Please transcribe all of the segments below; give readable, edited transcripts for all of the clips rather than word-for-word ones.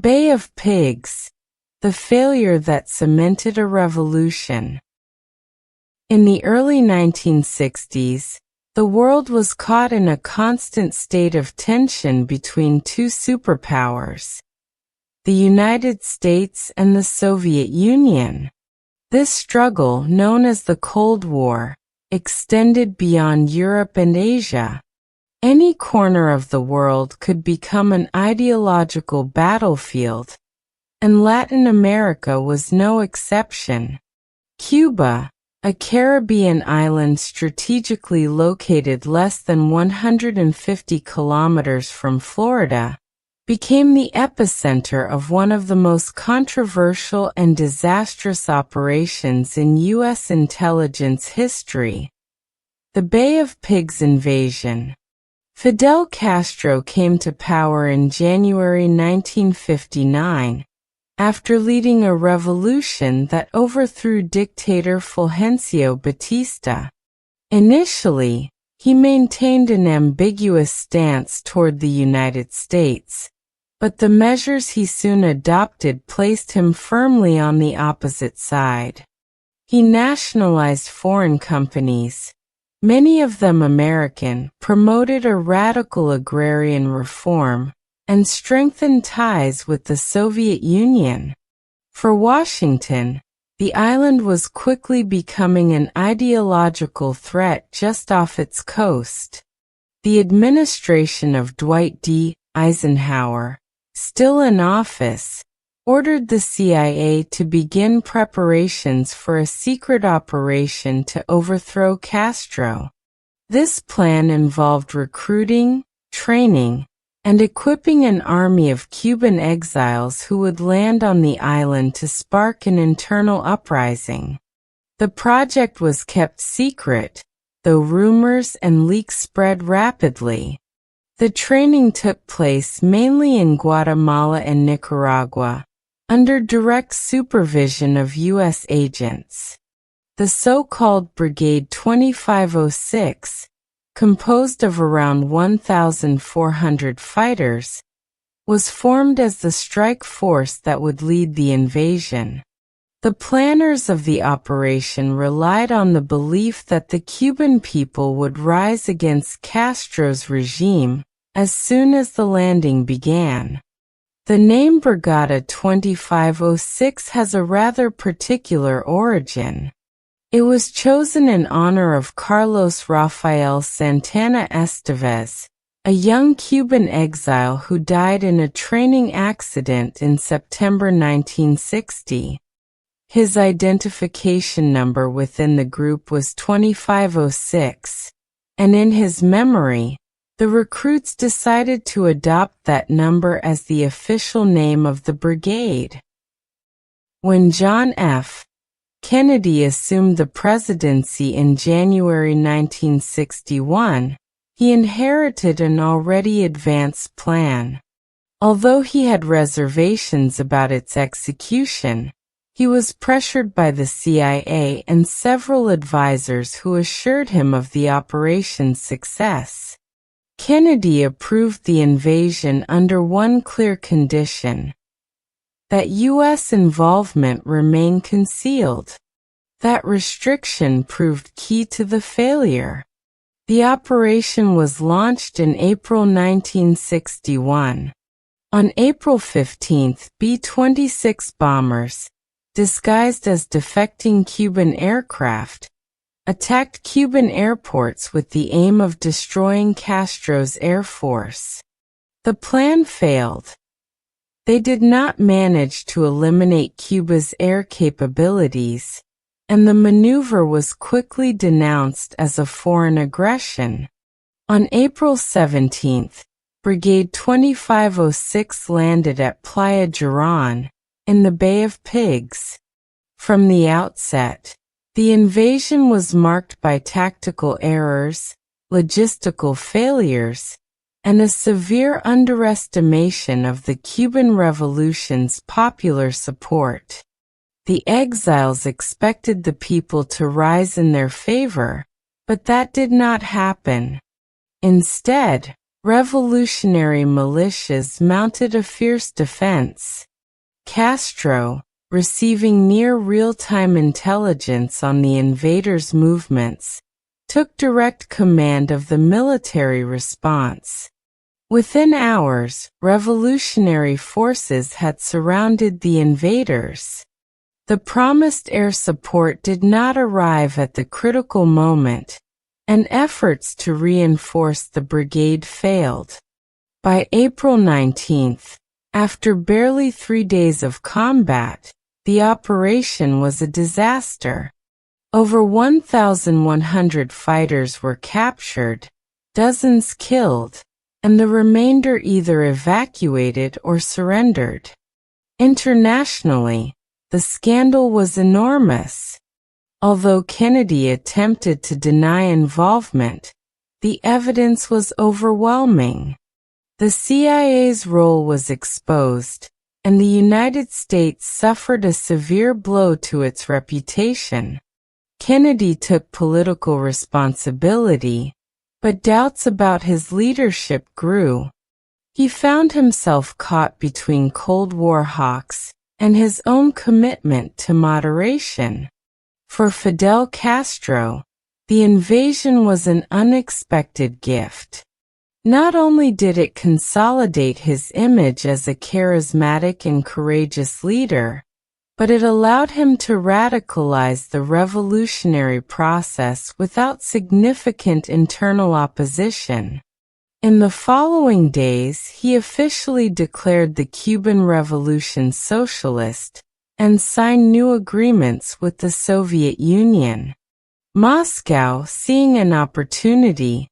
Bay of Pigs, the failure that cemented a revolution. In the early 1960s, the world was caught in a constant state of tension between two superpowers, the United States and the Soviet Union. This struggle, known as the Cold War, extended beyond Europe and Asia. Any corner of the world could become an ideological battlefield, and Latin America was no exception. Cuba, a Caribbean island strategically located less than 150 kilometers from Florida, became the epicenter of one of the most controversial and disastrous operations in U.S. intelligence history, the Bay of Pigs invasion. Fidel Castro came to power in January 1959, after leading a revolution that overthrew dictator Fulgencio Batista. Initially, he maintained an ambiguous stance toward the United States, but the measures he soon adopted placed him firmly on the opposite side. He nationalized foreign companies, many of them American, promoted a radical agrarian reform, and strengthened ties with the Soviet Union. For Washington, the island was quickly becoming an ideological threat just off its coast. The administration of Dwight D. Eisenhower, still in office, ordered the CIA to begin preparations for a secret operation to overthrow Castro. This plan involved recruiting, training, and equipping an army of Cuban exiles who would land on the island to spark an internal uprising. The project was kept secret, though rumors and leaks spread rapidly. The training took place mainly in Guatemala and Nicaragua, under direct supervision of U.S. agents. The so-called Brigade 2506, composed of around 1,400 fighters, was formed as the strike force that would lead the invasion. The planners of the operation relied on the belief that the Cuban people would rise against Castro's regime as soon as the landing began. The name Brigade 2506 has a rather particular origin. It was chosen in honor of Carlos Rafael Santana Estevez, a young Cuban exile who died in a training accident in September 1960. His identification number within the group was 2506, and in his memory, the recruits decided to adopt that number as the official name of the brigade. When John F. Kennedy assumed the presidency in January 1961, he inherited an already advanced plan. Although he had reservations about its execution, he was pressured by the CIA and several advisors who assured him of the operation's success. Kennedy approved the invasion under one clear condition: that U.S. involvement remain concealed. That restriction proved key to the failure. The operation was launched in April 1961. On April 15, B-26 bombers, disguised as defecting Cuban aircraft, attacked Cuban airports with the aim of destroying Castro's air force. The plan failed. They did not manage to eliminate Cuba's air capabilities, and the maneuver was quickly denounced as a foreign aggression. On April 17, Brigade 2506 landed at Playa Girón, in the Bay of Pigs. From the outset, the invasion was marked by tactical errors, logistical failures, and a severe underestimation of the Cuban Revolution's popular support. The exiles expected the people to rise in their favor, but that did not happen. Instead, revolutionary militias mounted a fierce defense. Castro, receiving near real-time intelligence on the invaders' movements, took direct command of the military response. Within hours, revolutionary forces had surrounded the invaders. The promised air support did not arrive at the critical moment, and efforts to reinforce the brigade failed. By April 19, after barely 3 days of combat, the operation was a disaster. Over 1,100 fighters were captured, dozens killed, and the remainder either evacuated or surrendered. Internationally, the scandal was enormous. Although Kennedy attempted to deny involvement, the evidence was overwhelming. The CIA's role was exposed, and the United States suffered a severe blow to its reputation. Kennedy took political responsibility, but doubts about his leadership grew. He found himself caught between Cold War hawks and his own commitment to moderation. For Fidel Castro, the invasion was an unexpected gift. Not only did it consolidate his image as a charismatic and courageous leader, but it allowed him to radicalize the revolutionary process without significant internal opposition. In the following days, he officially declared the Cuban Revolution socialist and signed new agreements with the Soviet Union. Moscow, seeing an opportunity,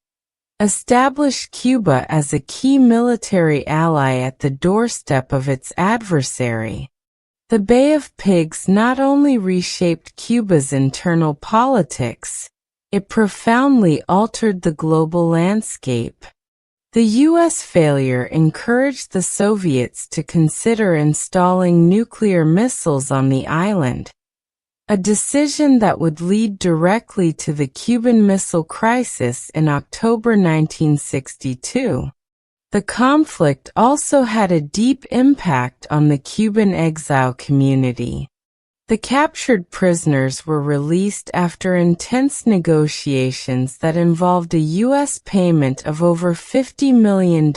established Cuba as a key military ally at the doorstep of its adversary. The Bay of Pigs not only reshaped Cuba's internal politics, it profoundly altered the global landscape. The U.S. failure encouraged the Soviets to consider installing nuclear missiles on the island, a decision that would lead directly to the Cuban Missile Crisis in October 1962. The conflict also had a deep impact on the Cuban exile community. The captured prisoners were released after intense negotiations that involved a U.S. payment of over $50 million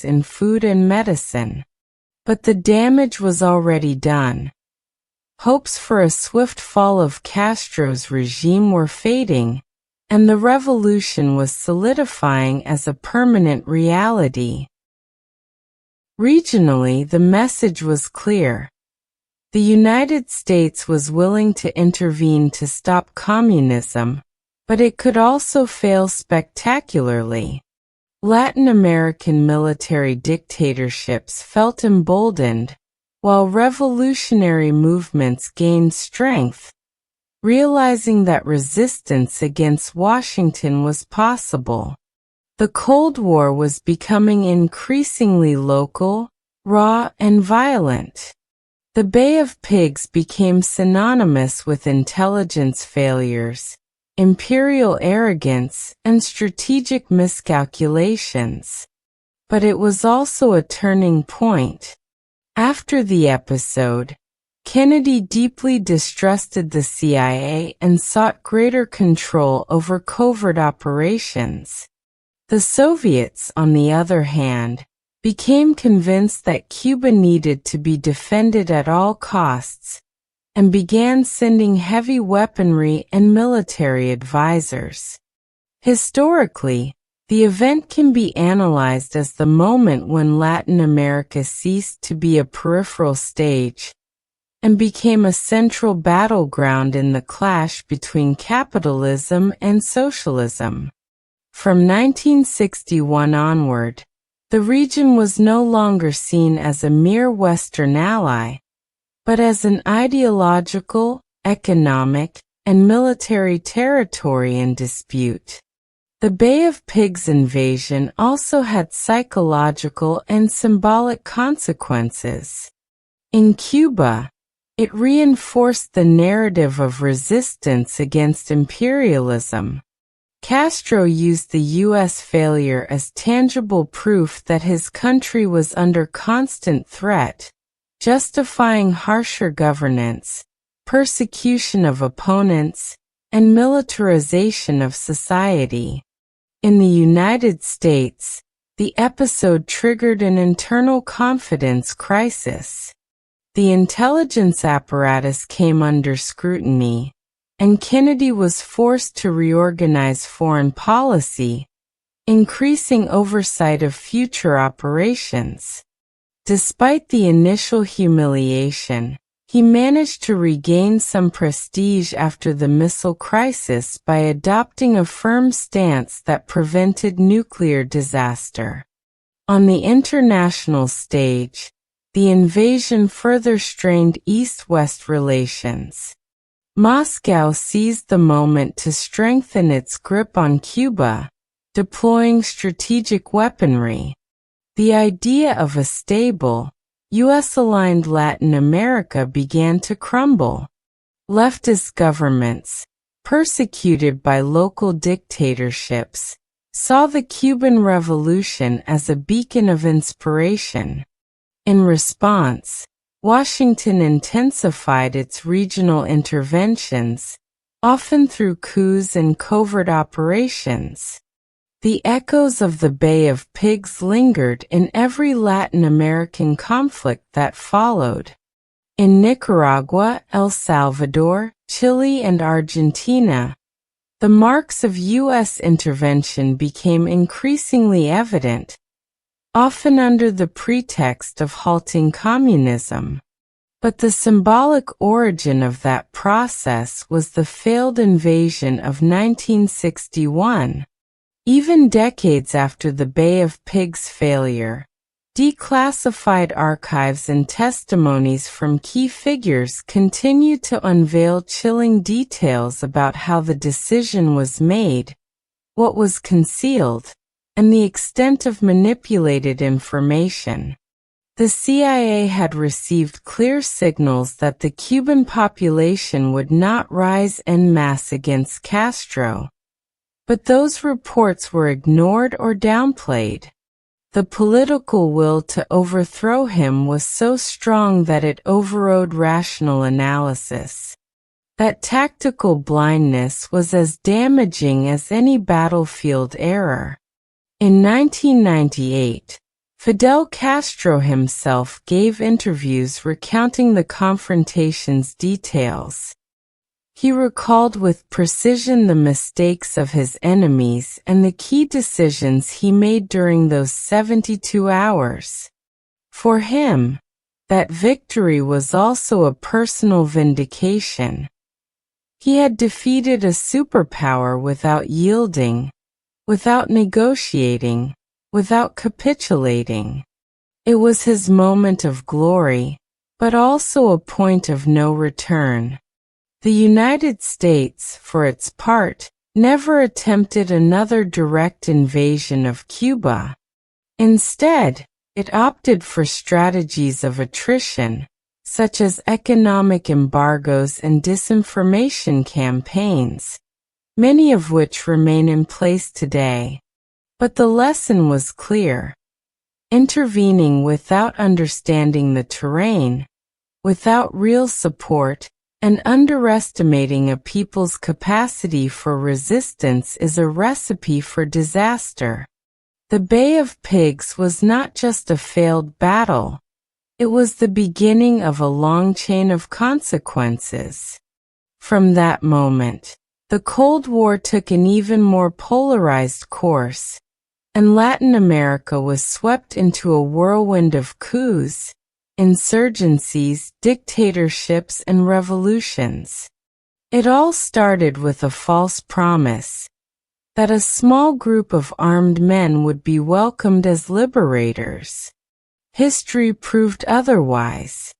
in food and medicine. But the damage was already done. Hopes for a swift fall of Castro's regime were fading, and the revolution was solidifying as a permanent reality. Regionally, the message was clear. The United States was willing to intervene to stop communism, but it could also fail spectacularly. Latin American military dictatorships felt emboldened, while revolutionary movements gained strength, realizing that resistance against Washington was possible. The Cold War was becoming increasingly local, raw, and violent. The Bay of Pigs became synonymous with intelligence failures, imperial arrogance, and strategic miscalculations. But it was also a turning point. After the episode, Kennedy deeply distrusted the CIA and sought greater control over covert operations. The Soviets, on the other hand, became convinced that Cuba needed to be defended at all costs, and began sending heavy weaponry and military advisors. Historically, the event can be analyzed as the moment when Latin America ceased to be a peripheral stage and became a central battleground in the clash between capitalism and socialism. From 1961 onward, the region was no longer seen as a mere Western ally, but as an ideological, economic, and military territory in dispute. The Bay of Pigs invasion also had psychological and symbolic consequences. In Cuba, it reinforced the narrative of resistance against imperialism. Castro used the U.S. failure as tangible proof that his country was under constant threat, justifying harsher governance, persecution of opponents, and militarization of society. In the United States, the episode triggered an internal confidence crisis. The intelligence apparatus came under scrutiny, and Kennedy was forced to reorganize foreign policy, increasing oversight of future operations. Despite the initial humiliation, he managed to regain some prestige after the missile crisis by adopting a firm stance that prevented nuclear disaster. On the international stage, the invasion further strained East-West relations. Moscow seized the moment to strengthen its grip on Cuba, deploying strategic weaponry. The idea of a stable, U.S.-aligned Latin America began to crumble. Leftist governments, persecuted by local dictatorships, saw the Cuban Revolution as a beacon of inspiration. In response, Washington intensified its regional interventions, often through coups and covert operations. The echoes of the Bay of Pigs lingered in every Latin American conflict that followed. In Nicaragua, El Salvador, Chile, and Argentina, the marks of U.S. intervention became increasingly evident, often under the pretext of halting communism. But the symbolic origin of that process was the failed invasion of 1961. Even decades after the Bay of Pigs failure, declassified archives and testimonies from key figures continue to unveil chilling details about how the decision was made, what was concealed, and the extent of manipulated information. The CIA had received clear signals that the Cuban population would not rise en masse against Castro, but those reports were ignored or downplayed. The political will to overthrow him was so strong that it overrode rational analysis. That tactical blindness was as damaging as any battlefield error. In 1998, Fidel Castro himself gave interviews recounting the confrontation's details. He recalled with precision the mistakes of his enemies and the key decisions he made during those 72 hours. For him, that victory was also a personal vindication. He had defeated a superpower without yielding, without negotiating, without capitulating. It was his moment of glory, but also a point of no return. The United States, for its part, never attempted another direct invasion of Cuba. Instead, it opted for strategies of attrition, such as economic embargoes and disinformation campaigns, many of which remain in place today. But the lesson was clear. Intervening without understanding the terrain, without real support, and underestimating a people's capacity for resistance is a recipe for disaster. The Bay of Pigs was not just a failed battle. It was the beginning of a long chain of consequences. From that moment, the Cold War took an even more polarized course, and Latin America was swept into a whirlwind of coups, insurgencies, dictatorships, and revolutions. It all started with a false promise that a small group of armed men would be welcomed as liberators. History proved otherwise.